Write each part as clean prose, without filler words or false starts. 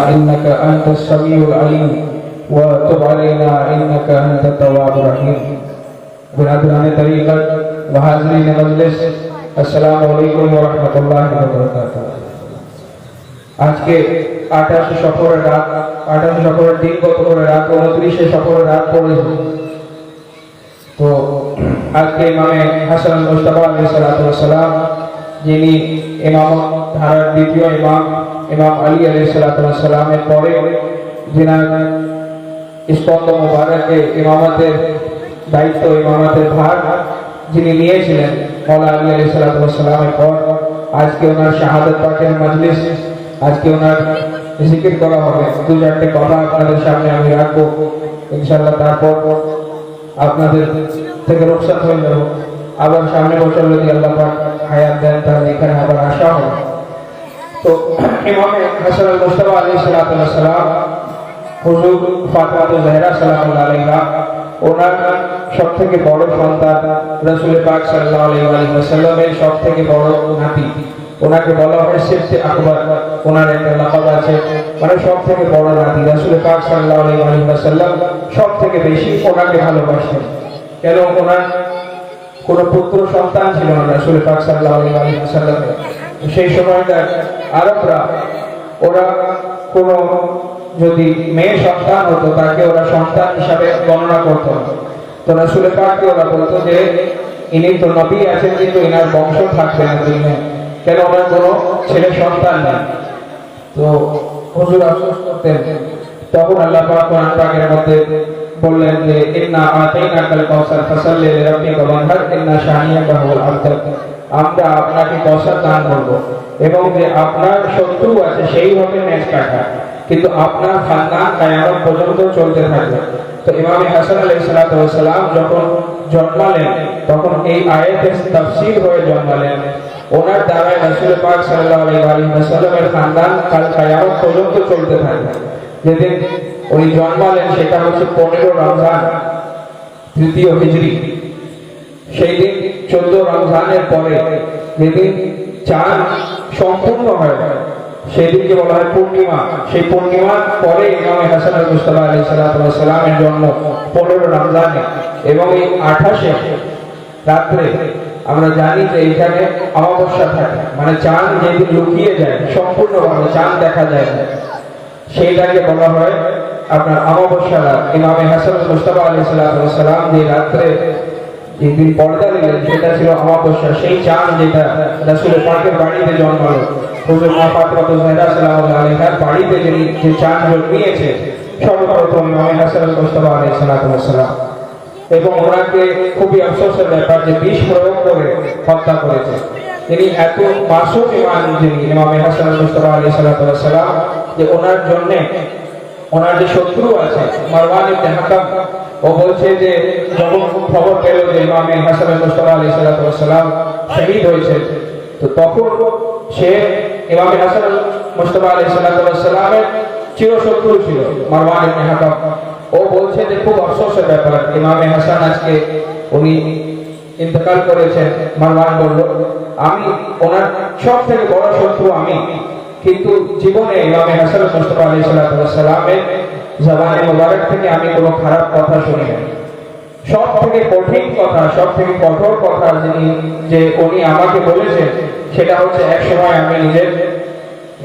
إنك أنت السميع العليم وتب علينا إنك أنت التواب الرحيم بنادران طريقت وحاضرین مجلس السلام علیکم ورحمۃ اللہ وبرکاتہ आज के 28 সফরের রাত 28 সফরের দিন গত করে রাত 29 সফরের রাত পড়েছে তো আজকে ইমামে হাসান মুস্তাফা আলাইহিস সালাতু ওয়াস সালাম যিনি ইমামত ধারার দ্বিতীয় ইমাম ইমাম আলী আলাইহিস সালাতু ওয়াস সালামের পরে যিনার স্পন্দ মুবারকে ইমামতের দায়িত্ব ইমামতের ভার যিনি নিয়েছিলেন মওলা আলী আলাইহিস সালাতু ওয়াস সালামের পর আজকে ওনার শাহাদাত পাকের মজলিস আজকে ওনার জিকির করা হবে দু চারটে কথা আপনাদের সামনে আমি রাখবো ইনশাআল্লাহ তারপর আপনাদের থেকে রুখসাত হয়ে যাব আবার সামনে বছর যদি আল্লাহ পাক হায়াত দেন তাহলে এখানে আবার আসা হবে তো ইমাম হাসান আল মুস্তাফা আলাইহিস সালাতু ওয়াস সালাম হুজুর ফাতেমা জাহরা সালামুল্লাহ আলাইহা ওনার সবথেকে বড় সন্তান রাসূল পাক সাল্লাল্লাহু আলাইহি ওয়াসাল্লামের সবথেকে বড় নাতি ওনাকে বলা হয় সিফতে আকবর ওনার একটা লাকাব আছে মানে সবথেকে বড় নাতি রাসূল পাক সাল্লাল্লাহু আলাইহি ওয়াসাল্লাম সবথেকে বেশি ওনাকে ভালোবাসতেন কেন ওনার কোনো পুত্র সন্তান ছিল না রাসূল পাক সাল্লাল্লাহু আলাইহি ওয়াসাল্লাম সেই সময়টা আরবরা ওরা কোনো যদি মেয়ে সন্তান হতো তাকে ওরা সন্তান হিসাবে গণনা করত তো রাসূল পাককে ওরা বলতো যে ইনি তো নবী আছেন কিন্তু ইনার বংশ থাকবে না দুনিয়ায় কেন ওনার কোনো ছেলে সন্তান নেই তো হুজুর আফসোস করতেন তখন আল্লাহ পাক কোরআন পাকের মধ্যে বললেন যে ইন্না আতাইনাকাল কাউসার ফাসাল্লি লিরাব্বিকা ওয়ানহার ইন্না শানিয়াকা হুয়াল আবতার আমরা আপনাকে কাউসার দান করব এবং যে আপনার শত্রু আছে সেই হবে নেজ কাটা কিন্তু আপনার খানদান কিয়ামত পর্যন্ত চলতে থাকবে তো ইমাম হাসান আলাইহিস সালাতু ওয়াস সালাম যখন জন্মালেন তখন এই আয়াতের তাফসীর হয়ে জন্মালেন ওনার দ্বারা রাসূল পাক সাল্লাল্লাহু আলাইহি ওয়াসাল্লামের খানদান কাল কিয়ামত পর্যন্ত চলতে থাকবে যেদিন উনি জন্মালেন সেটা হচ্ছে 15 রমজান তৃতীয় হিজরি সেই দিন 14 রমজানের পরে যেদিন চাঁদ সম্পূর্ণ হয় সেদিনকে বলা হয় পূর্ণিমা সেই পূর্ণিমার পরে ইমাম হাসান আল মুস্তাফা আলাইহিস সালাতু ওয়াস সালামের জন্ম 15 রমজানে এবং এই 28 রাত্রে আমরা জানি যে এখানে অমাবস্যা থাকে মানে চাঁদ যেদিন লুকিয়ে যায় সম্পূর্ণভাবে চাঁদ দেখা যায় না সেইটাকে বলা হয় আপনার অমাবস্যা রাত ইমাম হাসান আল মুস্তাফা আলাইহিস সালাতু ওয়াস সালাম যে রাত্রে যেদিন পর্দা দিলেন সেটা ছিল অমাবস্যা সেই চাঁদ যেটা রাসূল পাকের বাড়িতে জন্মালো হুজুর মা ফাতেমা জাহরা সালামুল্লাহ আলাইহার বাড়িতে যিনি যে চাঁদ জন্মিয়েছে সর্বপ্রথম ইমাম হাসান আল মুস্তাফা আলাইহিস সালাতু ওয়াস সালাম এবং ওনাকে খুবই আফসোসের ব্যাপার যে বিষ প্রয়োগ করে হত্যা করেছে তিনি এত মাসুম ইমাম যিনি ইমাম হাসান আল মুস্তাফা আলাইহিস সালাতু ওয়াস সালাম যে ওনার জন্য ওনার যে শত্রু আছে মারওয়ান ইবনে হাকাম ও বলছে যে যখন খবর পেল যে ইমাম হাসান আল মুস্তাফা আলাইহিস সালাতু ওয়াস সালাম শহীদ হয়েছে তো তখন সে ইমাম হাসান আল মুস্তাফা আলাইহিস সালাতু ওয়াস সালামের চিরশত্রু ছিল মারওয়ান ইবনে হাকাম ও বলছে যে খুব আফসোসের ব্যাপার ইমাম হাসান আজকে উনি ইন্তেকাল করেছেন মারওয়ান বলল আমি ওনার সবথেকে বড় শত্রু আমি কিন্তু জীবনে ইমাম হাসান মুস্তাফা আলাইহিস সালাতু ওয়াস সালামের জবানে মোবারক থেকে আমি কোনো খারাপ কথা শুনি নাই সবথেকে কঠিন কথা সবথেকে কঠোর কথা যিনি যে উনি আমাকে বলেছেন সেটা হচ্ছে এক সময় আমি নিজের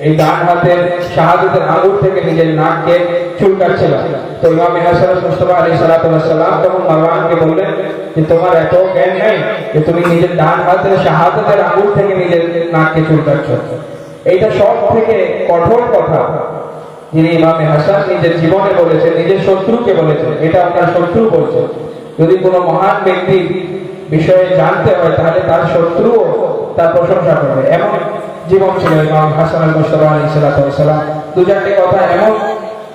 এই ডান হাতের শাহাদাতের আঙ্গুর থেকে নিজের নাককে চুলকাচ্ছিলাম তো ইমাম হাসান মুস্তাফা আলাইহিস সালাতু ওয়াস সালাম তখন মারওয়ানকে বললেন যে তোমার এত জ্ঞান নেই যে তুমি নিজের ডান হাতের শাহাদাতের আঙ্গুর থেকে নিজের নাককে চুলকাচ্ছ এইটা সব থেকে কঠোর কথা যিনি ইমাম হাসান নিজের জীবনে বলেছেন নিজের শত্রুকে বলেছেন এটা আপনার শত্রু বলছে যদি কোনো মহান ব্যক্তির বিষয়ে জানতে হয় তাহলে তার শত্রুও তার প্রশংসা করবে এমন জীবন ছিল ইমাম হাসান আল মুস্তাফা আলাইহিস সালাতু ওয়াস সালাম দু চারটি কথা এমন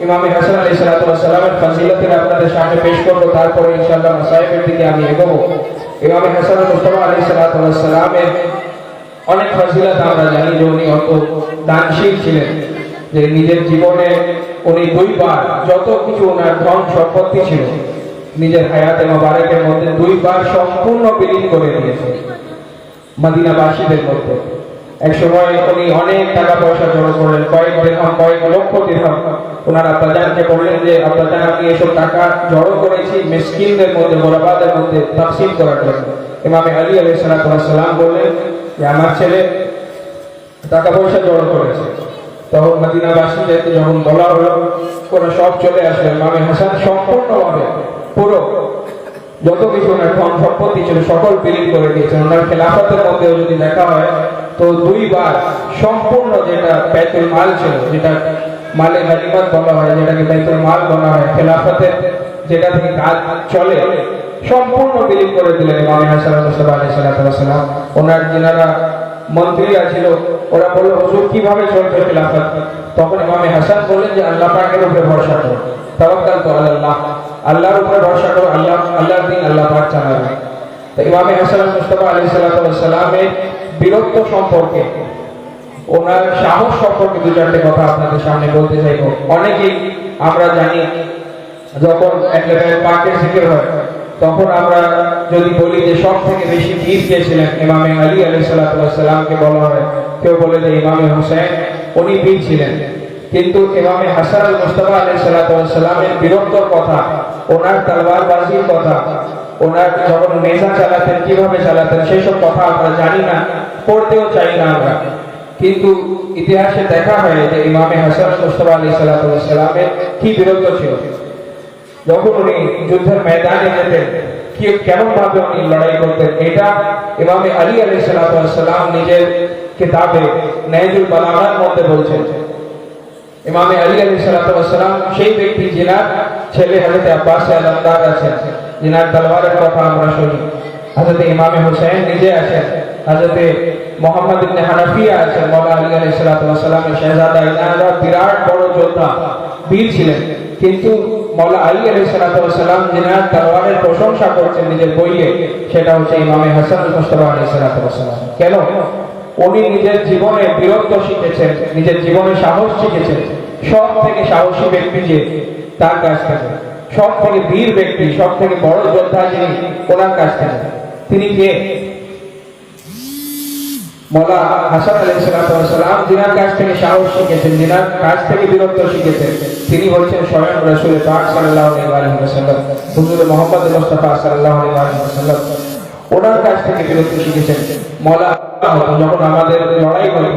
ইমাম হাসান আলাইহিস সালাতু ওয়াস সালামের ফজিলতের আপনাদের সামনে পেশ করব তারপরে ইনশাআল্লাহ মাসায়েবের দিকে আমি এগোবো ইমাম হাসান আল মুস্তাফা আলাইহিস সালাতু ওয়াস সালামের অনেক ফজিলত আমরা জানি যে উনি অত দানশীল ছিলেন যে নিজের জীবনে উনি দুইবার যত কিছু ওনার ধন সম্পত্তি ছিল নিজের হায়াতে মোবারকের মধ্যে দুইবার সম্পূর্ণ বিলীন করে দিয়েছেন মদিনাবাসীদের মধ্যে এক সময় উনি অনেক টাকা পয়সা জড়ো করলেন, কয়েক দিরহাম, কয়েক লক্ষ দিরহাম। ওনার আব্বাজানকে বললেন যে আব্বাজান, আমি এসব টাকা জড়ো করেছি মিসকিনদের মধ্যে, গোরাবাদের মধ্যে তাকসিম করার জন্য। ইমামে আলী আলাইহিস সালাম বললেন যে আমার ছেলে টাকা পয়সা জড়ো করেছে। তখন মদিনাবাসীদেরকে যখন বলা হলো, ওরা সব চলে আসলেন। ইমামে হাসান সম্পূর্ণভাবে পুরো যত কিছু ওনার ধন সম্পত্তি ছিল সকল বিলীন করে দিয়েছেন। ওনার খেলাফতের মধ্যেও যদি দেখা হয় তো দুইবার সম্পূর্ণ যেটা বাইতুল মাল ছিল, যেটা মালে গনিমত বলা হয়, যেটাকে বাইতুল মাল বলা হয়, খেলাফতের যেটা থেকে কাজ চলে, সম্পূর্ণ বিলীন করে দিলেন ইমাম হাসান মুস্তাফা আলাইহিস সালাম। ওনার যিনারা মন্ত্রীরা ছিল, ওরা বলল হুজুর কিভাবে চলবে খেলাফত? তখন ইমাম হাসান বললেন যে আল্লাহ পাকের উপরে ভরসা করো, তাওয়াক্কালতু আলাল্লাহ, আল্লাহর উপরে ভরসা করো, আল্লাহর দিন আল্লাহ পাক চালাবে। তো ইমাম হাসান মুস্তাফা আলাইহিস সালামের বীরত্ব সম্পর্কে, ওনার সাহস সম্পর্কে দু চারটে কথা আপনাদের সামনে বলতে চাইব। অনেকেই আমরা জানি যখন এক জায়গায় পাকের জিকির হয়, তখন আমরা যদি বলি যে সব থেকে বেশি বীর কে ছিলেন, ইমামে আলী আলাইহিস সালামকে বলা হয়। কেউ বলে যে ইমামে হুসাইন, উনি বীর ছিলেন। কিন্তু ইমামে হাসান মুস্তাফা আলাইহিস সালামের বীরত্বর কথা, ওনার তলোয়ারবাজির কথা, ওনার যখন নেজা চালাতেন কিভাবে চালাতেন সেসব কথা আমরা জানি না, পড়তেও চাই না আমরা। কিন্তু ইতিহাসে দেখা হয় যে ইমামে হাসান মুস্তাফা আলাইহিস সালামের কি বীরত্ব ছিল। যখন উনি যুদ্ধের ময়দানে যেতেন, কেমন ভাবে উনি লড়াই করতেন, এটা ইমামে আলী আলাইহিস সালাম নিজের কিতাবে নাহজুল বালাগার মধ্যে বলছেন। ইমামে আলী আলাইহিস সালাম সেই ব্যক্তি যিনার ছেলে হযরত আব্বাস আল-আন্দার আছেন, যিনার তলোয়ারের কথা আমরা শুনি। হযরত ইমামে হুসাইন নিজে আছেন, হযরত মুহাম্মদ ইবনে হানাফিয়া আছেন, মাওলা আলী আলাইহিস সালামের শাহজাদা। ইনারা বিরাট বড় যোদ্ধা, বীর ছিলেন। কিন্তু মাওলা আলী আলাইহিস সালাম যিনার তলোয়ারের প্রশংসা করছেন নিজের বইয়ে, সেটা হচ্ছে ইমামে হাসান মুস্তাফা আলাইহিস সালাম। কেন? উনি নিজের জীবনে বীরত্ব শিখেছেন, নিজের জীবনে সাহস শিখেছেন। সব থেকে সাহসী ব্যক্তি যে তার কাছ থেকে, সব থেকে বীর ব্যক্তি, সব থেকে বড় যোদ্ধা যিনি, ওনার কাছ থেকে। তিনি কে? মাওলা হাসান আলাইহিস সালাম, যিনার কাছ থেকে সাহস শিখেছেন, যিনার কাছ থেকে বীরত্ব শিখেছেন, তিনি হচ্ছেন স্বয়ং রাসূল পাক সাল্লাল্লাহু আলাইহি ওয়াসাল্লাম, হুজুর মুহাম্মদ মুস্তাফা সাল্লাল্লাহু আলাইহি ওয়াসাল্লাম। ওনার কাছ থেকে বীরত্ব শিখেছেন। মাওলা যখন আমাদের লড়াই করে,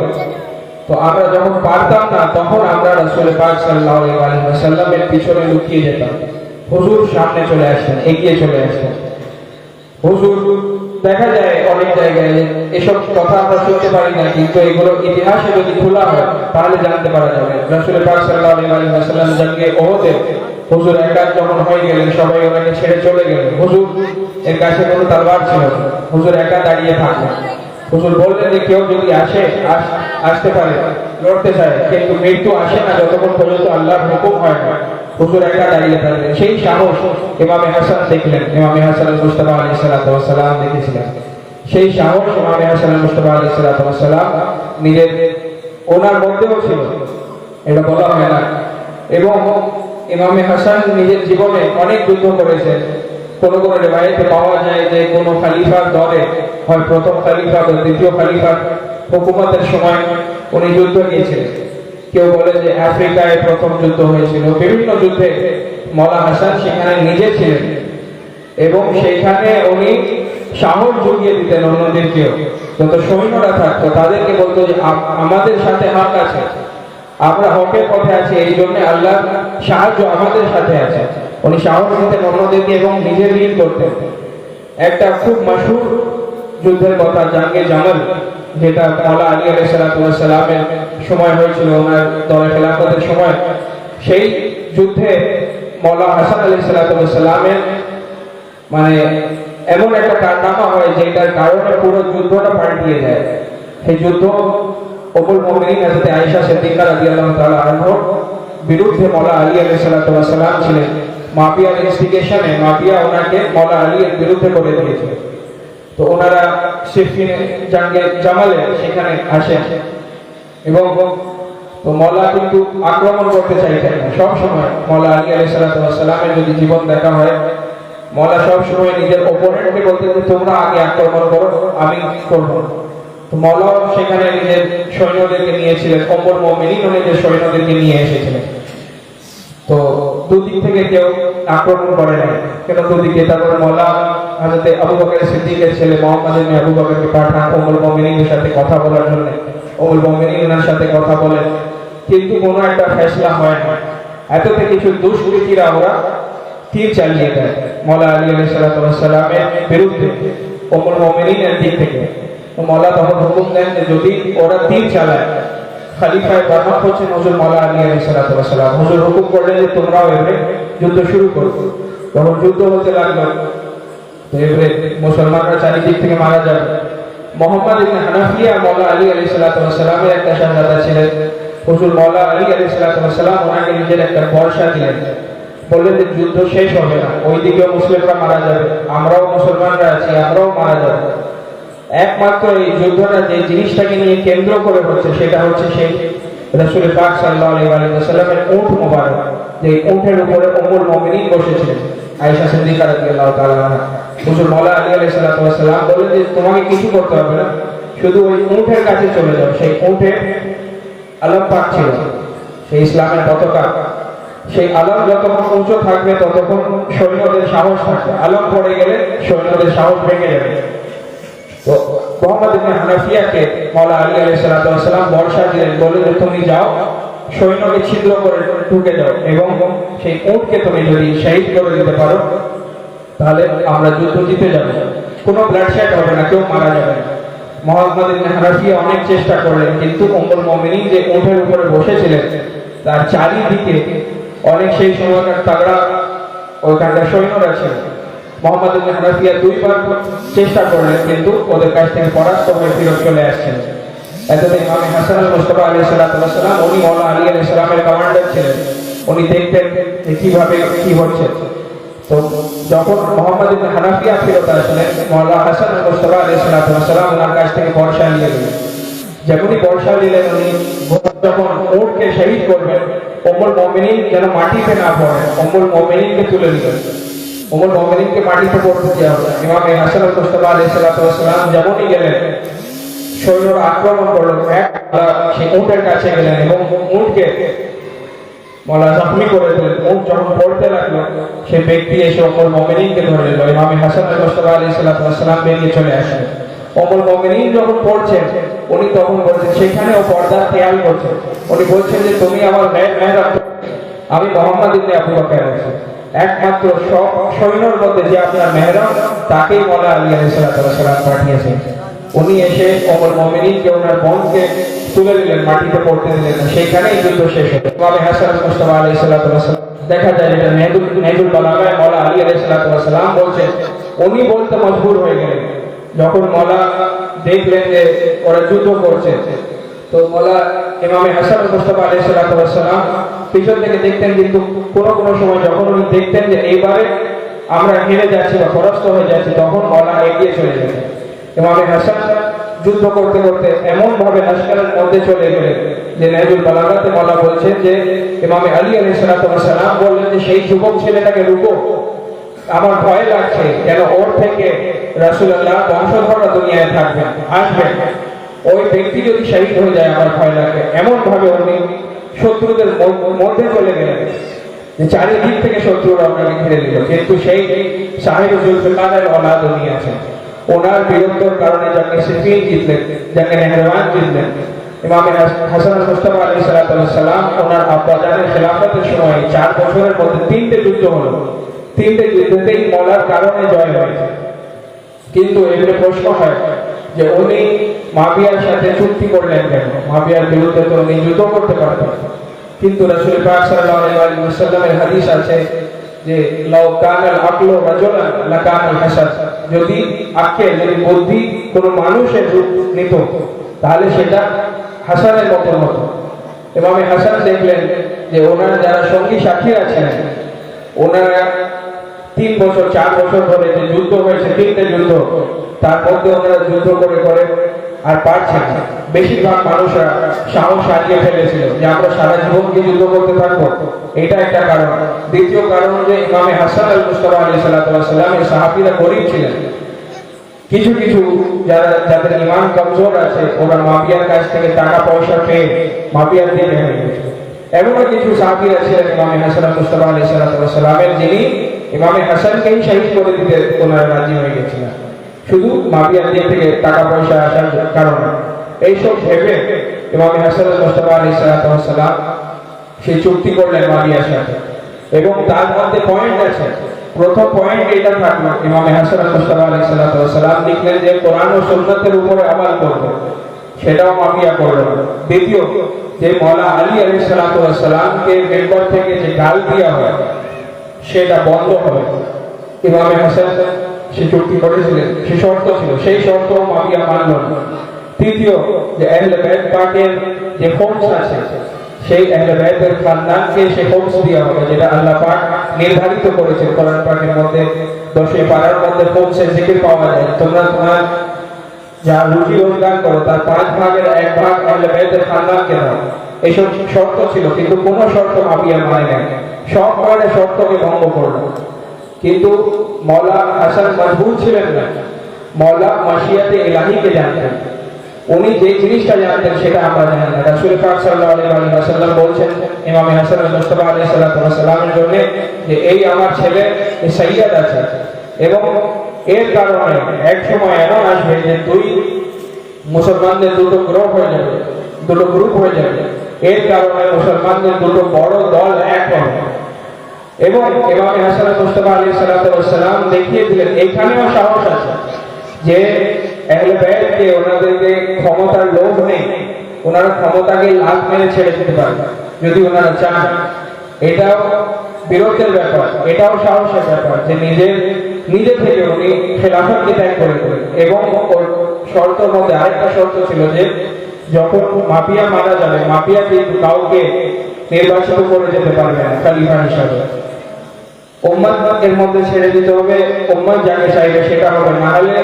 তো আমরা যখন পারতাম না, তখন আমরা রাসূল পাক সাল্লাল্লাহু আলাইহি ওয়াসাল্লামের পিছনে লুকিয়ে যেতাম। হুজুর সামনে চলে আসতেন, এগিয়ে চলে আসতেন। হুজুর দেখা যায় অনেক জায়গায় এসব কথা আমরা শুনতে পারি না, কিন্তু এগুলো ইতিহাসে যদি খোলা হয় তাহলে জানতে পারা যাবে। রাসূল পাক সাল্লাল্লাহু আলাইহি ওয়াসাল্লাম জঙ্গে উহুদে হুজুর একা যখন হয়ে গেলেন, সবাই ওনাকে ছেড়ে চলে গেলেন। হুজুর এর কাছে কোনো তলোয়ার ছিল না, হুজুর একা দাঁড়িয়ে থাকলেন। হুজুর বললেন যে কেউ যদি আসতে পারে, লড়তে চায়, কিন্তু মৃত্যু আসে না যতক্ষণ পর্যন্ত আল্লাহর হুকুম হয় না। হুজুর একা দাঁড়িয়ে থাকলেন। সেই সাহস ইমামে হাসান দেখলেন, ইমামে হাসান মুস্তাফা আলাইহিস সালাম দেখেছিলেন। সেই সাহস ইমামে হাসান মুস্তাফা আলাইহিস সালাম নিজের ওনার মধ্যেও ছিল, এটা বলা হয় না। এবং ইমামে হাসান নিজের জীবনে অনেক যুদ্ধ করেছেন। কোন কোন রিওয়ায়েতে পাওয়া যায় যে কোন খলিফার দলে, হয় প্রথম খলিফা বা দ্বিতীয় খলিফার হুকুমতের সময় উনি যুদ্ধ গিয়েছিলেন। কেউ বলে যে আফ্রিকায় প্রথম যুদ্ধ হয়েছিল। বিভিন্ন যুদ্ধে মাওলা হাসান সেখানে নিজে ছিলেন এবং সেখানে উনি সাহস জুগিয়ে দিতেন অন্যদেরকেও। যত সৈন্যরা থাকতো তাদেরকে বলতো যে আমাদের সাথে হক আছে, আমরা হকের পথে আছি, এই জন্য আল্লাহর সাহায্য আমাদের সাথে আছে। উনি সাহস দিতেন অন্যদেরকে এবং নিজে লিড করতেন। একটা খুব মশহুর যুদ্ধের কথা জাঙ্গে জামাল, যেটা মাওলা আলী আলাইহিস সালামের সময় হয়েছিল, ওনার দলে খেলাফতের সময়। সেই যুদ্ধে মাওলা হাসান আলাইহিস সালামের মানে এমন একটা কারনামা হয় যেটার কারণে পুরো যুদ্ধটা পাল্টিয়ে যায়। সেই যুদ্ধ উম্মুল মুমিনিন হযরত আয়েশা সিদ্দিকা রাদিয়াল্লাহু তাআলা আনহার বিরুদ্ধে মাওলা আলী আলাইহিস সালাম ছিলেন। মাফিয়ার ইনস্টিগেশনে মাফিয়া ওনাকে মাওলা আলীর বিরুদ্ধে করে দিয়েছে। তো ওনারা সিফিন জাঙ্গে জামালে সেখানে আসেন এবং তো মাওলা কিন্তু আক্রমণ করতে চাইতেন না। সব সময় মাওলা আলী আলাইহিস সালামের যদি জীবন দেখা হয়, মাওলা সব সময় নিজের অপোনেন্টকে বলতেন যে তোমরা আগে আক্রমণ করো, আমি করব। তো মওলাও সেখানে নিজের সৈন্যদেরকে নিয়েছিলেন, উম্মুল মুমিনিন নিজের সৈন্যদেরকে নিয়ে এসেছিলেন। তো দুদিক থেকে কেউ আক্রমণ করে নাই, কেন দুদিকে। তারপরে মওলা হযরত আবু বকর সিদ্দিকের ছেলে মুহাম্মদ ইবনে আবু বকরকে পাঠান উম্মুল মুমিনিনের সাথে কথা বলার জন্য। উম্মুল মুমিনিনের সাথে কথা বলেন, কিন্তু কোনো একটা ফয়সালা হয় না। এততে কিছু দুষ্কৃতীরা ওরা তীর চালিয়ে দেয় মওলা আলী আলাইহিস সালামের বিরুদ্ধে উম্মুল মুমিনিনের দিক থেকে। তো মওলা তখন হুকুম দেন যে যদি ওরা তীর চালায়, খলিফায়ে বারমাক হচ্ছেন হুজুর মওলা আলী আলাইহিস সালাম, হুজুর হুকুম করলেন যে তোমরাও এবারে যুদ্ধ শুরু করো। তখন যুদ্ধ হতে লাগলো। তো এবারে মুসলমানরা চারিদিক থেকে মারা যাবে। মুহাম্মদ ইবনে হানাফিয়া মওলা আলী আলাইহিস সালামের একটা শাহজাদা ছিলেন। হুজুর মওলা আলী আলাইহিস সালাম ওনাকে নিজের একটা বর্শা দিলেন, বললেন যে যুদ্ধ শেষ হবে না, ওইদিকেও মুসলিমরা মারা যাবে, আমরাও মুসলমানরা আছি, আমরাও মারা যাব। একমাত্র এই যুদ্ধটা যে জিনিসটাকে নিয়ে কেন্দ্র করে হচ্ছে সেটা হচ্ছে সেই রাসূল পাক সাল্লাল্লাহু আলাইহি ওয়াসাল্লামের উট মোবারক, যে উটের উপরে উম্মুল মুমিনিন বসেছিলেন আয়েশা সিদ্দিকা রাদিয়াল্লাহু তাআলা আনহা। হুজুর মওলা আলী আলাইহিস সালাম বললেন যে তোমাকে কিছু করতে হবে না, শুধু ওই উটের কাছে চলে যাও। সেই উটে আলম পাক ছিল, সেই ইসলামের পতাকা। সেই আলম যতক্ষণ উঁচু থাকবে ততক্ষণ সৈন্যদের সাহস থাকবে, আলম পড়ে গেলে সৈন্যদের সাহস ভেঙে যাবে। তো মুহাম্মদ ইবনে হানাফিয়াকে মওলা আলী আলাইহিস সালাম বর্শা দিলেন, বললেন যে তুমি যাও, সৈন্যকে ছিদ্র করে ঢুকে যাও এবং সেই উটকে তুমি যদি শহীদ করে দিতে পারো তাহলে আমরা যুদ্ধ জিতে যাব, কোনো ব্লাডশেড হবে না, কেউ মারা যাবে না। মুহাম্মদ ইবনে হানাফিয়া অনেক চেষ্টা করলেন, কিন্তু উম্মুল মুমিনিন যে উটের উপরে বসেছিলেন তার চারিদিকে অনেক সেই সময়কার তাগড়া ওইখানকার সৈন্যরা ছিল। মুহাম্মদ ইবনে হানাফিয়া দুইবার চেষ্টা করলেন, কিন্তু ওদের কাছ থেকে পরাস্ত হয়ে ফিরত চলে আসছেন। এতদিন ইমাম হাসান আল মুস্তাফা আলাইহিস সালাম উনি মওলা আলী আলাইহিস সালামের কমান্ডার ছিলেন, উনি দেখতেন যে কিভাবে কি হচ্ছে। তো যখন মুহাম্মদ ইবনে হানাফিয়া ফিরত আসলেন, মওলা হাসান আল মুস্তাফা আলাইহিস সালাম ওনার কাছ থেকে বর্শা নিয়ে গেলেন। যেমনই বর্শা নিলেন, উনি যখন উটকে শহীদ করবেন, উম্মুল মুমিনিন যেন মাটিতে না পড়ে, উম্মুল মুমিনিনকে তুলে নিলেন। উম্মুল মুমিনিনকে মাটিতে পড়তে দেওয়া হলো। ইমাম হাসান আল মুস্তাফা আলাইহিস সালাম যেমনই গেলেন, সৈন্যরা আক্রমণ করলেন, সেই উটের কাছে গেলেন এবং উটকে মওলা জখমি করে দিলেন। উট যখন পড়তে লাগলো, সেই ব্যক্তি এসে উম্মুল মুমিনিনকে ধরে নিল। ইমাম হাসান আল মুস্তাফা আলাইহিস সালাম বেরিয়ে চলে আসলেন। উম্মুল মুমিনিন যখন পড়ছেন, উনি তখন বলছেন, সেখানেও পর্দার খেয়াল করছেন। উনি বলছেন যে তুমি আমার মেহরাব, আমি মুহাম্মদ ইবনে আবু বকর আছি, একমাত্র সব সৈন্যর মধ্যে যে আপনার মেহরাব, তাকেই মওলা আলী আলাইহিস সালাম পাঠিয়েছেন। উনি এসে উম্মুল মুমিনিনকে ওনার বোনকে তুলে দিলেন, মাটিতে পড়তে দিলেন না, সেইখানেই যুদ্ধ শেষ হলো। ইমাম হাসান মুস্তাফা আলাইহিস সালাম দেখা যায় এটা নেজুল বালাগায় মওলা আলী আলাইহিস সালাম বলছেন, উনি বলতে মজবুর হয়ে গেলেন যখন মওলা দেখলেন যে ওরা যুদ্ধ করছে। তো মওলা ইমাম হাসান মুস্তাফা আলাইহিস সালাম পিছন থেকে দেখতেন, কিন্তু কোনো সময় যখন উনি দেখতেন যে এইবারে আমরা হেরে যাচ্ছি বা পরাস্ত হয়ে যাচ্ছি, তখন মওলা এগিয়ে চলে যেতেন। ইমাম হাসান যুদ্ধ করতে করতে এমন ভাবে লস্করের মধ্যে চলে গেলেন যে নেজুল বালাগাতে মওলা বলছেন যে ইমাম আলী আলাইহিস সালাম বললেন যে সেই যুবক ছেলেটাকে রুকো, আমার ভয় লাগছে, কেন ওর থেকে রাসূলুল্লাহ বংশধররা দুনিয়ায় থাকবেন, আসবেন, ওই ব্যক্তি যদি শহীদ হয়ে যায় আমার ভয় লাগে। এমন ভাবে উনি শত্রুদের মধ্যে চলে গেলেন যে চারিদিক থেকে শত্রুরা ওনাকে ঘিরে নিল, কিন্তু সেই সাহেব জুলফিকারের ওলাদ উনি আছেন। ওনার বীরত্বের কারণে যাকে সিফিন জিতলেন, যাকে নেহরওয়ান জিতলেন। ইমাম হাসান মুস্তাফা আলাইহিস সালাম ওনার আব্বাজানের খেলাফতের সময় 4 বছরের মধ্যে 3টে যুদ্ধ হলো, 3টে যুদ্ধতেই মওলার কারণে জয় হয়েছে। কিন্তু এবারে প্রশ্ন হয় যে উনি মাবিয়ার সাথে চুক্তি করলেন কেন? মাবিয়ার বিরুদ্ধে তো উনি যুদ্ধ করতে পারতেন, কিন্তু রাসূল পাক সাল্লাল্লাহু আলাইহি ওয়াসাল্লামের হাদিস আছে যে লাউ কানাল আকলু রাজুলান লাকানাল হাসান, যদি আক্কেল, যদি বুদ্ধি কোনো মানুষের রূপ নিত তাহলে সেটা হাসানের মতো হতো। ইমাম হাসান দেখলেন যে ওনার যারা সঙ্গী সাথী আছেন, ওনারা 3 বছর 4 বছর ধরে যে যুদ্ধ হয়েছে, 3টে যুদ্ধ, তার মধ্যে ওনারা যুদ্ধ করে করে আর পারছেন না। বেশিরভাগ মানুষরা সাহস হারিয়ে ফেলেছিল যে আমরা সারা জীবন কি যুদ্ধ করতে থাকবো, এটা একটা কারণ। দ্বিতীয় কারণ যে ইমাম হাসান আল মুস্তাফা আলাইহিস সালাম এর সাহাবীরা গরীব ছিলেন, কিছু কিছু যাদের ইমান কমজোর আছে ওরা মাফিয়ার কাছ থেকে টাকা পয়সা পেয়ে মাফিয়ার দিকে হয়ে গেছে। এমনও কিছু সাহাবীরা ছিলেন ইমামে হাসান মুস্তাফা আলাইহিস সালামের, যিনি ইমামে হাসানকেই শহীদ করে দিতে ওনারা রাজি হয়ে গেছিলেন, শুধু মাফিয়ার দিক থেকে টাকা পয়সা আসার কারণে। এইসব ভেবে ইমামে হাসান মুস্তাফা আলাইহিস সালাম সেই চুক্তি করলেন মাফিয়ার সাথে, এবং তার মধ্যে পয়েন্ট আছে। প্রথম পয়েন্ট এটা থাকলো, ইমামে হাসান মুস্তাফা আলাইহিস সালাম লিখলেন যে কোরআন ও সুন্নাতের উপরে আমল করবে, সেটাও মাফিয়া করলো। দ্বিতীয়, যে মওলা আলী আলাইহিস সালামকে মেম্বার থেকে যে গাল দেওয়া হয় সেটা বন্ধ হবে। ইমামে হাসান সে চুক্তি করেছিলেন, সে শর্ত ছিল, সেই শর্ত মাফিয়া মানল না। তৃতীয়, যে আহলে বাইত পাকের যে খোমস আছে সেই আহলে বাইতের খানদানকে সে খোমস দেওয়া হবে, যেটা আল্লাহ পাক নির্ধারিত করেছেন কোরআন পাকের মধ্যে। 10 পারার মধ্যে খোমসের জিকির পাওয়া যায়, তোমরা তোমার যা রুজি রোজগার করো তার 5 ভাগের 1 ভাগ আহলে বাইতের খানদানকে দাও। এইসব শর্ত ছিল, কিন্তু কোন শর্ত মাফিয়া মানে নাই, সব কয়টা শর্তকে ভঙ্গ করলো। কিন্তু মওলা হাসান মজবুর ছিলেন না, মওলা মাশিয়াতে ইলাহিকে জানতেন। উনি যে জিনিসটা জানতেন সেটা আমরা জানি না। রাসূল পাক সাল্লাল্লাহু আলাইহি ওয়াসাল্লাম বলছেন ইমামে হাসান মুস্তাফা আলাইহিস সালামের জন্য যে এই আমার ছেলে সাইয়্যিদ আছে, এবং এর কারণে এক সময় এমন আসবে যে দুই মুসলমানদের দুটো গ্রুপ হয়ে যাবে, এর কারণে মুসলমানদের দুটো বড় দল এক হবে। এবং ইমামে হাসান মুস্তাফা আলাইহিস সালাম দেখিয়ে দিলেন এখানেও সাহস আছে যে আহলে বাইতকে ওনাদেরকে ক্ষমতার লোভ নেই, ওনারা ক্ষমতাকে লাভ মেরে ছেড়ে দিতে পারে যদি ওনারা চান। এটাও বিরোধের ব্যাপার, এটাও সাহসের ব্যাপার যে নিজে থেকে উনি খেলাফতকে ত্যাগ করে দেবেন। এবং শর্তের মধ্যে আরেকটা শর্ত ছিল যে যখন মাফিয়া মারা যাবে, মাফিয়া কিন্তু কাউকে নির্বাচিত করে যেতে পারবে না খলিফা হিসাবে, উম্মত এর মধ্যে ছেড়ে দিতে হবে, উম্মত যাকে চাইবে সেটা হবে। না হলে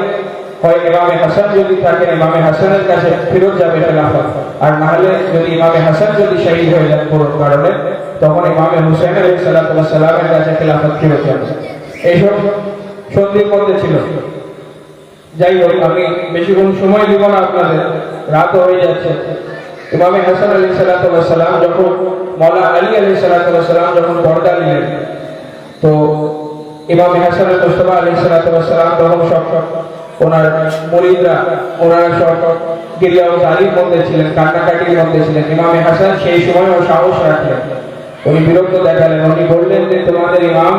হয় ইমামে হাসান যদি থাকেন ইমামে হাসানের কাছে ফেরত যাবে খেলাফত, আর না হলে যদি ইমামে হাসান যদি শহীদ হয়ে যান কোনো কারণে তখন ইমামে হুসাইন আলাইহিস সালামের কাছে খেলাফত ফেরত যাবে। এইসব সন্ধির মধ্যে ছিল। যাই হোক, আমি বেশিক্ষণ সময় দিব না আপনাদের, রাত হয়ে যাচ্ছে। ইমামে হাসান আলাইহিস সালাম যখন মওলা আলী আলাইহিস সালাম যখন পর্দা নিলেন, তো ইমামে হাসান মুস্তাফা আলাইহিস সালাম তখন সব ওনার মুরিদরা ওনারা সব গিরিয়া ও জালির মধ্যে ছিলেন, কান্নাকাটির মধ্যে ছিলেন। ইমামে হাসান সেই সময়ও সাহস রাখলেন, উনি বিরক্ত দেখালেন। উনি বললেন যে তোমাদের ইমাম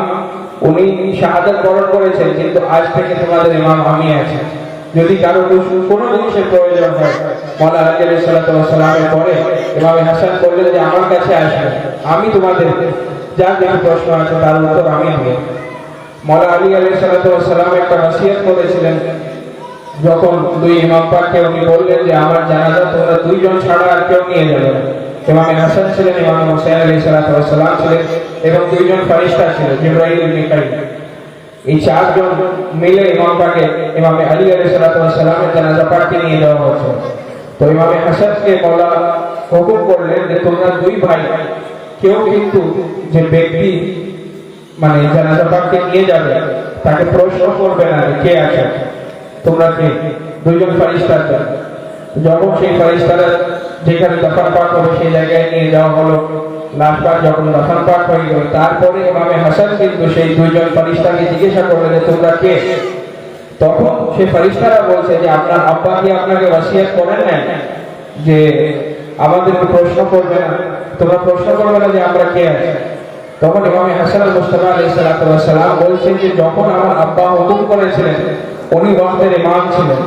উনি শাহাদাত বরণ করেছেন, কিন্তু আজ থেকে তোমাদের ইমাম আমি আছি। যদি কারো কোনো জিনিসের প্রয়োজন হয় মওলা আলী আলাইহিস সালামের পরে ইমামে হাসান বললেন যে আমার কাছে আসবেন, আমি তোমাদের যা কিছু প্রশ্ন আছে তার উত্তর আমি দেব। মওলা আলী আলাইহিস সালাম একটা ওসিয়ত করেছিলেন, যখন দুই ইমাম পাককে উনি বললেন যে আমার জানাজা তোমরা দুইজন ছাড়া আর কেউ নিয়ে যাবে না। ইমামে হাসান ছিলেন, ইমাম হুসাইন আলাইহিস সালাম ছিলেন, এবং দুইজন ফেরেশতা ছিলেন জিবরাইল ও মিকাইল। এই চারজন মিলে ইমাম পাকে ইমামে আলী আলাইহিস সালামের জানাজা পাককে নিয়ে যাওয়া হচ্ছে। তো ইমামে হাসানকে মওলা হুকুম করলেন যে তোমরা দুই ভাই কেউ কিন্তু যে ব্যক্তি মানে জানাজা পাককে নিয়ে যাবে তাকে প্রশ্ন করবে না কে আছে, তোমরা কে, দুইজন ফেরেশতা। যখন সেই ফেরেশতারা যেখানে দফন পাক হবে সেই জায়গায় নিয়ে যাওয়া হলো, লাশটা যখন দফন পাক হয়ে গেল, তারপরে ইমামে হাসান কিন্তু সেই দুইজন ফেরেশতাকে জিজ্ঞাসা করলেন যে তোমরা কে। তখন সেই ফেরেশতারা বলছে যে আপনার আব্বা কি আপনাকে ওসিয়ত করেন না যে আমাদেরকে প্রশ্ন করবে না, তোমরা প্রশ্ন করবে না যে আমরা কে আছি। তখন ইমামে হাসান মুস্তাফা আলাইহিস সালাম বলছেন যে যখন আমার আব্বা হুকুম করেছিলেন উনি ওয়াক্তের ইমাম ছিলেন,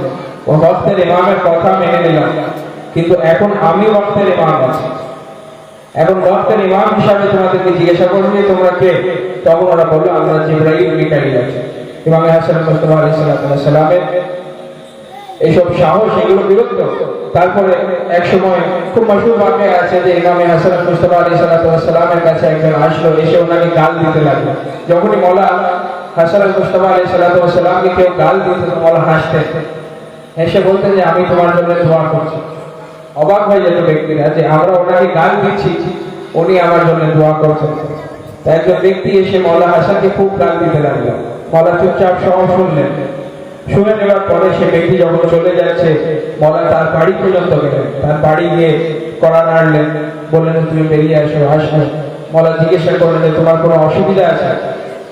ও ওয়াক্তের ইমামের কথা মেনে নিলাম, কিন্তু এখন আমি ওয়াক্তের ইমাম আছি, এখন ওয়াক্তের ইমাম হিসাবে তোমাদেরকে জিজ্ঞাসা করবে তোমরা কে। তখন ওরা বললো আমরা জিবরাইল মিকাইল আছি। ইমামে হাসান মুস্তাফা আলাইহিস সালামের এইসব সাহস, এগুলো বিরুদ্ধ। তারপরে এক সময় খুব মশহুর বাক্য আছে যে ইমামে হাসান মুস্তাফা আলাইহিস সালামের কাছে একজন আসলো, এসে ওনাকে গাল দিতে লাগলো। যখনই মওলা হাসান মুস্তাফা আলাইহিস সালামকে কেউ গাল দিত মওলা হাসতেন, হেসে বলতেন যে আমি তোমার জন্য দোয়া করছি। অবাক হয়ে যেত ব্যক্তিরা যে আমরা ওনাকে গাল দিচ্ছি, উনি আমার জন্য দোয়া করছেন। একজন ব্যক্তি এসে মওলা হাসানকে খুব গাল দিতে লাগলো, মওলা চুপচাপ সব শুনলেন। শুনে নেওয়ার পরে সে ব্যক্তি যখন চলে যাচ্ছে, মওলা তার বাড়ি পর্যন্ত গেলেন। তার বাড়ি গিয়ে কড়া নাড়লেন, বললেন তুমি বেরিয়ে আসো, আসো। মওলা জিজ্ঞাসা করলেন যে তোমার কোনো অসুবিধা আছে?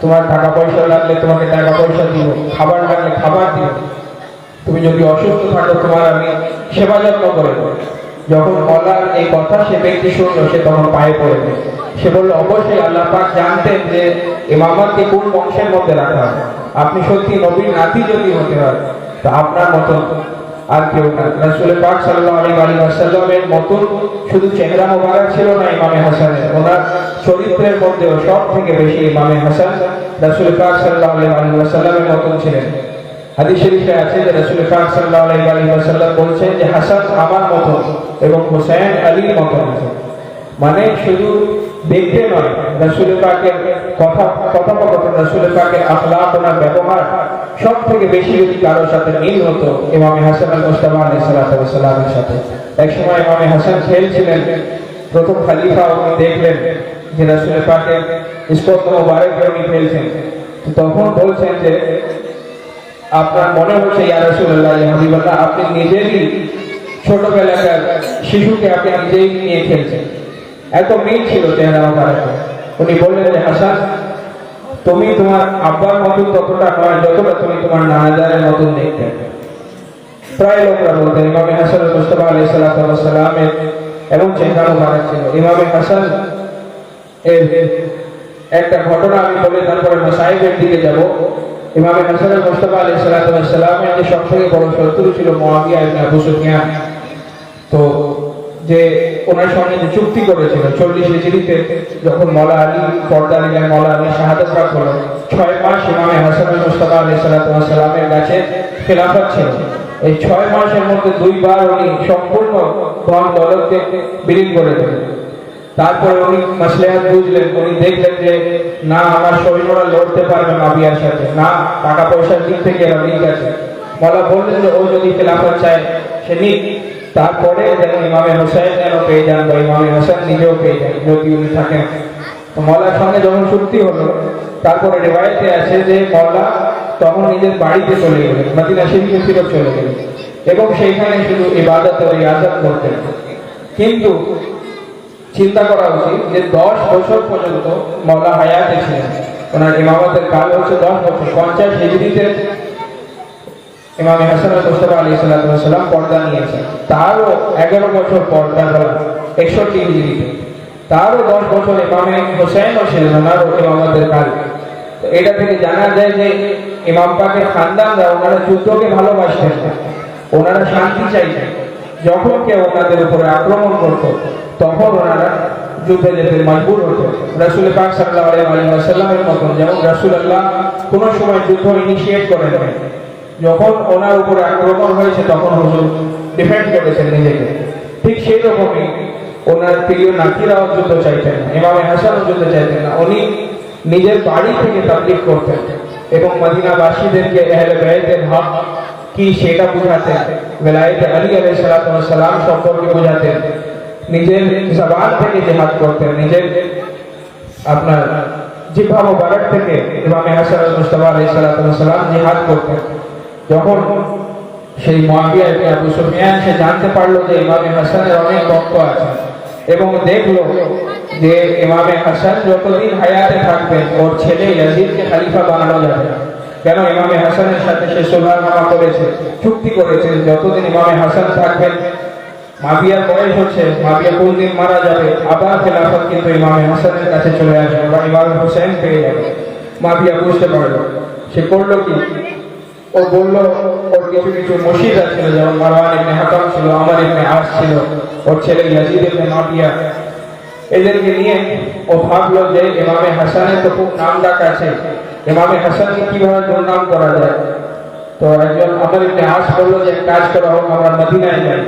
তোমার টাকা পয়সা লাগলে তোমাকে টাকা পয়সা দিব, খাবার লাগলে খাবার দিব, তুমি যদি অসুস্থ থাকো তোমার আমি সেবা যত্ন করে দেবো। যখন মওলার এই কথা সে ব্যক্তি শুনলো, সে তখন পায়ে পড়ে গেল। সে বলল, অবশ্যই আল্লাহ পাক জানতেন যে ইমামতকে কোন বংশের মধ্যে রাখা হয়। আপনি সত্যি নবীর নাতি যদি হতে হয়, তো আপনার মতো আর কেউ না। রাসূল পাক সাল্লাল্লাহু আলাইহি ওয়াসাল্লামের মতো শুধু চেহারা মোবারক ছিল না ইমামে হাসানের, ওনার চরিত্রের মধ্যেও সব থেকে বেশি ইমামে হাসান রাসূল পাক সাল্লাল্লাহু আলাইহি ওয়াসাল্লামের মতন ছিলেন। হাদিস শরীফে আছে যে রাসূল পাক সাল্লাল্লাহু আলাইহি ওয়াসাল্লাম বলেছেন যে হাসান আমার মতো এবং হোসেন আলীর মতো। মানে শুধু দেখতে নয়, রাসূল পাকের কথোপকথন, রাসূল পাকের আখলাক, ওনার ব্যবহার সব থেকে বেশি যদি কারোর সাথে মিল হতো ইমামে হাসান আল মুস্তাফা আলাইহিস সালাতু ওয়াস সালামের সাথে। এক সময় ইমামে হাসান খেলছিলেন, প্রথম খলিফা উনি দেখলেন যে রাসূল পাকের ইসপত মোবারক উনি খেলছেন, তখন বলছেন যে আপনার মনে হচ্ছে ইয়া রাসূলুল্লাহ, ইয়া হাবিবাল্লাহ, আপনি নিজেরই ছোটবেলাকার শিশুকে আপনি নিজেই নিয়ে খেলছেন। এত মিল ছিল চেহারা মোবারকে। উনি বললেন যে হাসান, তুমি তোমার আব্বার মতন ততটা নয় যতটা তুমি তোমার নানাজানের মতন দেখতে। প্রায় লোকরা বলতেন ইমামে হাসান মুস্তাফা আলাইহিস সালাতু ওয়াস সালামের এমন চেহারা মোবারক ছিল। ইমামে হাসান এর একটা ঘটনা আমি বলে তারপরে মাসায়েবের দিকে যাব। ইমামে হাসান মুস্তাফা আলাইহিস সালাতু ওয়াস সালামের যে সবথেকে বড় শত্রু ছিল মুয়াবিয়া ইবনে আবু সুফিয়ান। তো যে ওনার সঙ্গে যে চুক্তি করেছিল 40 হিজরিতে, যখন মওলা আলী পর্দা নিলেন, মওলা আলী শাহাদাত প্রাপ্ত হলেন, 6 মাস ইমামে হাসান মুস্তাফা আলাইহিস সালাতু ওয়াস সালামের কাছে খেলাফত ছিল। এই 6 মাসের মধ্যে 2 বার উনি সম্পূর্ণ ধন দৌলতকে বিলীন করে দিলেন। তারপরে উনি মাসলাহাত বুঝলেন, উনি দেখলেন যে না আমার সৈন্যরা লড়তে পারবে মাবিয়ার সাথে, না টাকা পয়সার দিক থেকে এরা ঠিক আছে। মওলা বললেন যে ও যদি খেলাফত চায় সে নিক, তারপরে যেন ইমামে হোসেন যেন পেয়ে যান বা ইমামে হাসান নিজেও পেয়ে যান যদি উনি থাকেন। তো মওলার সঙ্গে যখন চুক্তি হলো, তারপরে রিওয়ায়েতে আছে যে মওলা তখন নিজের বাড়িতে চলে গেলেন, মদিনা শরীফে ফিরে চলে গেলেন এবং সেইখানে শুধু ইবাদত ও রিয়াজত করতেন। কিন্তু চিন্তা করা উচিত যে 10 বছর পর্যন্ত মওলা হায়াতে ছিলেন। ওনার ইমামতের কাল হচ্ছে 10 বছর। 50 হিজরিতে ইমামে হাসান মুস্তাফা আলাইহিস সালাতু ওয়াস সালাম পর্দা নিয়েছেন। তারও 11 বছর পর্দা হল 61 হিজরিতে। তারও 10 বছর ইমামে হোসেনও ছিলেন ওনার ইমামতের কাল। তো এটা থেকে জানা যায় যে ইমাম পাকের খানদানরা ওনারা যুদ্ধকে ভালোবাসতেন না, ওনারা শান্তি চাইতেন। যখন কেউ ওনাদের উপরে আক্রমণ করত তখন ওনারা যুদ্ধে যেতে মজবুর হতো। রাসূল পাক সাল্লাল্লাহু আলাইহি ওয়াসাল্লামের মতন যেমন রাসূলুল্লাহ কোনো সময় যুদ্ধ ইনিশিয়েট করেন নাই, যখন ওনার উপরে আক্রমণ হয়েছে তখন হুজুর ডিফেন্ড করেছেন নিজেকে, ঠিক সেই রকমই ওনার প্রিয় নাতিরাও যুদ্ধ চাইতেন না, ইমামে হাসান যুদ্ধ চাইতেন না। উনি নিজের বাড়ি থেকে তাবলীগ করতেন এবং মদিনাবাসীদেরকে আহলে বাইতের হক কি সেটা বুঝাতেন, বেলায়েতে আলী আলাইহিস সালাতু ওয়াস সালাম সম্পর্কে বুঝাতেন। নিজের জবান থেকে জিহাদ করতেন, নিজের আপনার জিহ্বা মুবারক থেকে ইমামে হাসান মুস্তাফা আলাইহিস সালাতু ওয়াস সালাম জিহাদ করতেন। যখন সেই মুয়াবিয়া ইবনে আবু সুফিয়ান সে জানতে পারলো যে ইমামে হাসানের অনেক ভক্ত আছে এবং দেখলো যে ইমামে হাসান যতদিন হায়াতে থাকবেন ওর ছেলে ইয়াজিদকে খলিফা বানানো যাবে না। কেন? ইমামে হাসানের সাথে সে সুলহনামা করেছে, চুক্তি করেছে যতদিন ইমামে হাসান থাকবেন, মুয়াবিয়ার বয়স হচ্ছে, মুয়াবিয়া কোন দিন মারা যাবে, আবার খেলাফত কিন্তু ইমামে হাসানের কাছে চলে আসবে বা ইমামে হোসেন পেয়ে যাবে। মুয়াবিয়া বুঝতে পারলো, সে করলো কি, ও বলল ওর কিছু কিছু মসজিদ ছিল, যেমন মারওয়ান ইবনে হাকাম ছিল, আমর ইবনে আস ছিল, ওর ছেলে ইয়াজিদ ইবনে মুয়াবিয়া, এদেরকে নিয়ে ও ভাবলো যে ইমামে হাসানের তো খুব নাম ডাক আছে, ইমামে হাসানকে কিভাবে দুর্নাম করা যায়। তো একজন আমর ইবনে আস বললো যে কাজ করা হোক, আমরা মদিনায় যাই,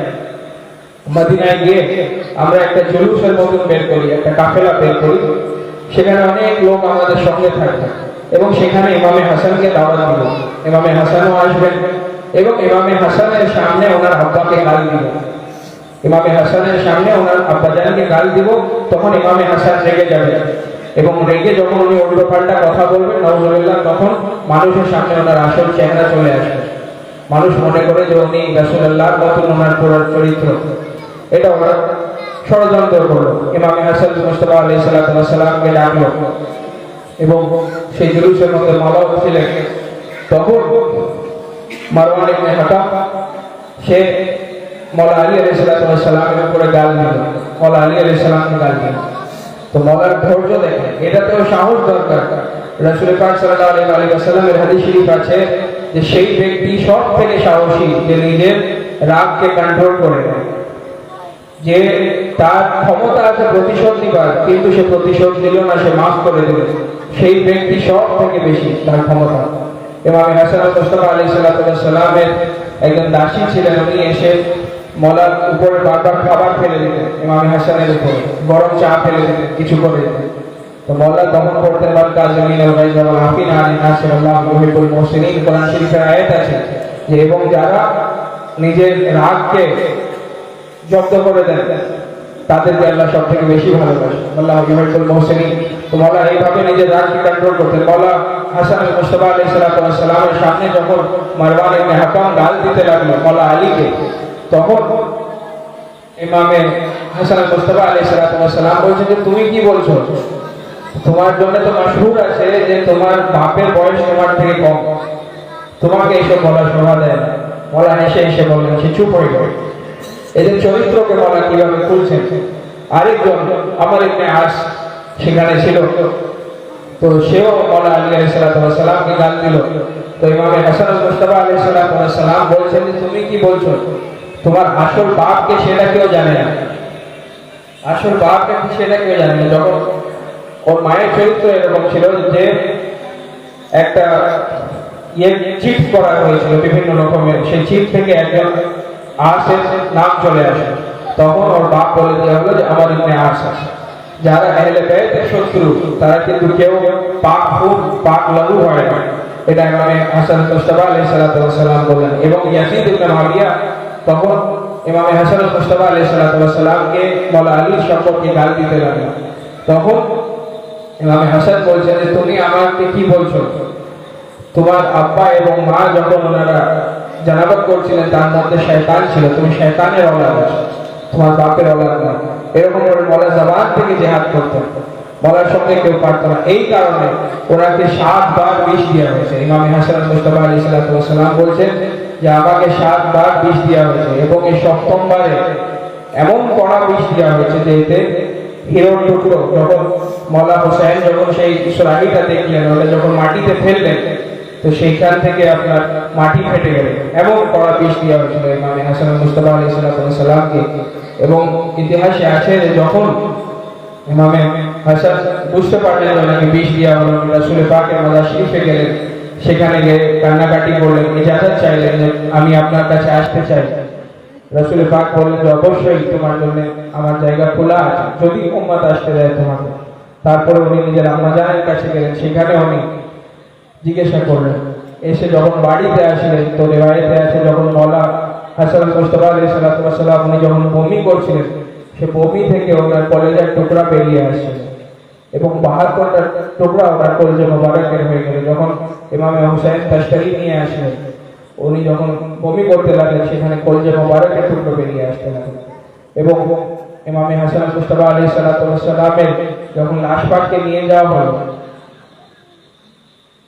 মদিনায় গিয়ে আমরা একটা জুলুসের মতন বের করি, একটা কাফেলা বের করি, সেখানে অনেক লোক আমাদের সঙ্গে থাকবে এবং সেখানে ইমামে হাসানকে দাওয়াত দিব, ইমামে হাসানও আসবেন এবং ইমামে হাসানের সামনে ওনার আব্বাকে গাল দিব, ইমামে হাসানের সামনে ওনার আব্বাজানকে গাল দিব। তখন ইমামে হাসান রেগে যাবে এবং রেগে যখন উনি উল্টো পাল্টা কথা বলবেন নাউজুবিল্লাহ, তখন মানুষের সামনে ওনার আসল চেহারা চলে আসবে। মানুষ মনে করে যে উনি রাসূলুল্লাহর মতন ওনার পুরো চরিত্র, এটা ওরা ষড়যন্ত্র করলো। ইমাম হাসান মুস্তাফা আলাইহিস সালামকে ডাকলো এবং সেই জুলুসের মধ্যে মালাও ছিলেন। তখন মারওয়ান ইবনে হাকাম সে মওলা আলী আলাইহিস সালামের উপরে গাল দিল, মওলা আলী আলাইহিস সালামকে গাল দিল। তো মওলার ধৈর্য দেখেন, এটাতেও সাহস দরকার। রাসূল পাক সাল্লাল্লাহু আলাইহি ওয়াসাল্লামের হাদিস শরীফ আছে যে সেই ব্যক্তি সব থেকে সাহসী যে নিজের রাগকে কন্ট্রোল করে নেয়, যে তার ক্ষমতা আছে প্রতিশোধ নিবার, কিন্তু সে প্রতিশোধ দিল না, সে মাফ করে দিল, সেই ব্যক্তি সব থেকে বেশি তার ক্ষমতা। ইমাম হাসান মুস্তাফা আলাইহিস সালামের একজন দাসী ছিলেন, উনি এসে মওলার উপরে বারবার খাবার ফেলে দিতেন, ইমাম হাসানের উপরে গরম চা ফেলে দিতেন, কিছু করে দিতেন। তো মওলা দমন করতেন, বাল কাযিমিন আল গায়জ ওয়াল আফিনা আনিন নাস আল্লাহু ইউহিব্বুল মুহসিনিন। কোরআন শরীফের আয়াত আছে যে এবং যারা নিজের রাগকে জব্দ করে দেন তাদেরকে আল্লাহ সব থেকে বেশি ভালোবাসেন, আল্লাহু ইউহিব্বুল মুহসিনিন। তো মওলা এইভাবে নিজের রাগকে কন্ট্রোল করতেন। মওলা হাসান মুস্তাফা আলাইহিস সালামের সামনে যখন মারওয়ান ইবনে হাকাম গাল দিতে লাগলো মওলা আলীকে, তখন ইমামে হাসান মুস্তাফা আলাইহিস সালাম বলছেন যে তুমি কি বলছো? তোমার জন্য তো মাশহুর আছে যে তোমার বাপের বয়স তোমার থেকে কম, তোমাকে এইসব বলার শোভা দেয় না। মওলা হেসে হেসে বললেন, সে চুপ হয়ে গেল। এদের চরিত্রকে মওলা কিভাবে খুলছেন। আরেকজন আমর ইবনে আস সেখানে ছিল, তো সেও মওলা আলী আলাইহিস সালামকে গাল দিল। তো ইমামে হাসান মুস্তাফা আলাইহিস সালাম বলছেন যে তুমি কি বলছো? তোমার আসল বাপকে সেটা কেউ জানে না, আসল বাপকে সেটা কেউ জানে না। যখন ওর মায়ের চরিত্র এরকম ছিল যে একটা চিট করা হয়েছিল বিভিন্ন রকমের, সেই চিট থেকে একজন আসের নাম চলে আসে। তখন ওর বাপ বলে দেওয়া হলো যে আমার ইবনে আস আছে। যারা আহলে বাইতের শত্রু তারা কিন্তু কেউ পাক ফুল পাক লাহু হয় না, এটা ইমামে হাসান মুস্তাফা আলাইহিস সালাম বলেন। এবং ইয়াজিদ ইবনে মুআবিয়া তখন ইমামে হাসান মুস্তাফা আলাইহিস সালামকে মওলা আলীর সম্পর্কে গাল দিতে লাগলেন। তখন ইমামে হাসান বলছেন যে তুমি আমাকে কি বলছো? তোমার আব্বা এবং মা যখন ওনারা জানাজাত করছিলেন তার মধ্যে শয়তান ছিল, তুমি শয়তানের औलाद আছো, তোমার বাপের औलाद না। এরকম করে মওলা জবান থেকে জিহাদ করতেন, মওলার সঙ্গে কেউ পারত না। এই কারণে ওনাকে 7 বার বিষ দেওয়া হয়েছে। ইমাম হাসান মুস্তাফা আলাইহিস সালাম বলছেন যে আমাকে 7 বার বিষ দেওয়া হয়েছে এবং এই 7ম বারে এমন কড়া বিষ দেওয়া হয়েছে যে এতে হিরোর টুকরো, যখন মওলা হোসেন যখন সেই সুরাহিটা দেখলেন, ওটা যখন মাটিতে ফেললেন, তো সেইখান থেকে আপনার মাটি ফেটে গেল, এমন কড়া বিষ দেওয়া হয়েছিল ইমাম হাসান মুস্তাফা আলাইহিস সালামকে। এবং ইতিহাসে আছে যে যখন ইমামে হাসান বুঝতে পারলেন ওনাকে বিষ দেওয়া হলো, রাসূল পাকের মাজার শরীফে গেলেন, সেখানে গিয়ে কান্নাকাটি করলেন, ইজাজত চাইলেন যে আমি আপনার কাছে আসতে চাই। রাসূল পাক বললেন যে অবশ্যই তোমার জন্য আমার জায়গা খোলা আছে, যদি উম্মত আসতে দেয় তোমাকে। তারপরে উনি নিজের আম্মা জানের কাছে গেলেন, সেখানে উনি জিজ্ঞাসা করলেন। এসে যখন বাড়িতে আসলেন, তো রিওয়ায়েতে আছে যখন মওলা হাসান মুস্তাফা আলাইহিস সালাম উনি যখন বমি করছিলেন, সে বমি থেকে ওনার কলেজার টুকরা বেরিয়ে আসছে এবং 72টা টুকরা ওনার কলেজে মোবারকের হয়ে গেল। যখন ইমামে হুসাইন তাশতারি নিয়ে আসলেন, উনি যখন বমি করতে লাগলেন, সেখানে কলেজে মোবারকের টুকরো বেরিয়ে আসতে লাগলো। এবং ইমামে হাসান মুস্তাফা আলাইহিস সালামের যখন লাশ পাককে নিয়ে যাওয়া হলো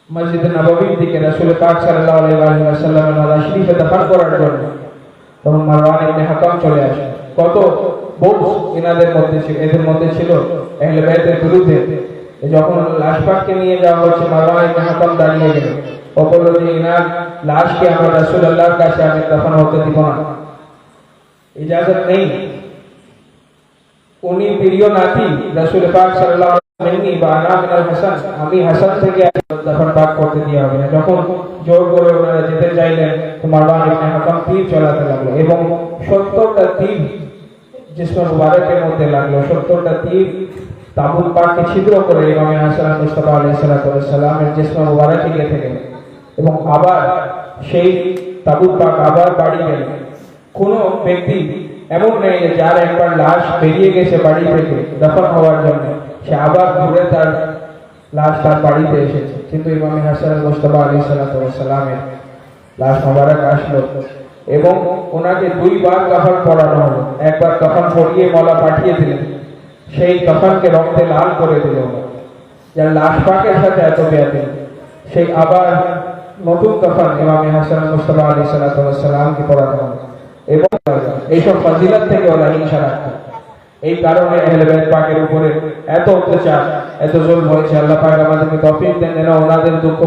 মসজিদ নববীর দিকে রাসূল পাক সাল্লাল্লাহু আলাইহি ওয়াসাল্লামের মাজার শরীফে দাফন করার জন্য, তখন মারওয়ান ইবনে হাকাম চলে আসে। কত বোঝ এনাদের মধ্যে ছিল, এদের মধ্যে ছিল আহলে বাইতের বিরুদ্ধে। যখন লাশ পাককে নিয়ে যাওয়া হচ্ছে, মারওয়ান ইবনে হাকাম দাঁড়িয়ে গেল, ও বলল যে ইনার লাশকে আমরা রাসূলুল্লাহর কাছে আমি দাফন হতে দিব না, ইজাজত নেই। উনি প্রিয় নাতি রাসূল পাক সাল্লাল্লাহু আলাইহি ওয়াসাল্লাম, আমি হাসান থেকে দাফন পাক করতে দেওয়া হবে না। যখন জোর করে ওনারা যেতে চাইলেন, তো মারওয়ান ইবনে হাকাম তীর চালাতে লাগলো এবং 70টা তীর জিসমে মুবারকের মধ্যে লাগলো। 70টা তীর তাবুত পাককে ছিদ্র করে ইমাম হাসান মুস্তাফা আলাইহিস সালামের জিসমে মুবারকে গেঁথে গেল এবং আবার সেই তাবুত পাক আবার বাড়ি গেল। কোনো ব্যক্তি এমন নেই যার একবার লাশ বেরিয়ে গেছে বাড়ি থেকে দাফন হওয়ার জন্য, সে আবার ঘুরে তার লাশ তার বাড়িতে এসেছে। কিন্তু ইমাম হাসান মুস্তাফা আলাইহিস সালামের লাশ মোবারক আসলো এবং ওনাকে দুইবার কাফন পরানো হলো। একবার কাফন পরিয়ে মওলা পাঠিয়ে দিলেন, সেই কাফনকে রক্তে লাল করে দিল, যার লাশ পাকের সাথে এত ব্যাধি। সেই আবার নতুন কাফন ইমামে হাসান মুস্তাফা আলাইহিস সালাতু ওয়াস সালামকে পরানো হলো এবং এইসব ফজিলত থেকে ওরা হিংসা রাখত। এই কারণে আহলে বাইত পাকের উপরে এত অত্যাচার, এত জুলম হয়েছে। আল্লাহ পাক আমাদেরকে তৌফিক দেন যেন ওনাদের দুঃখ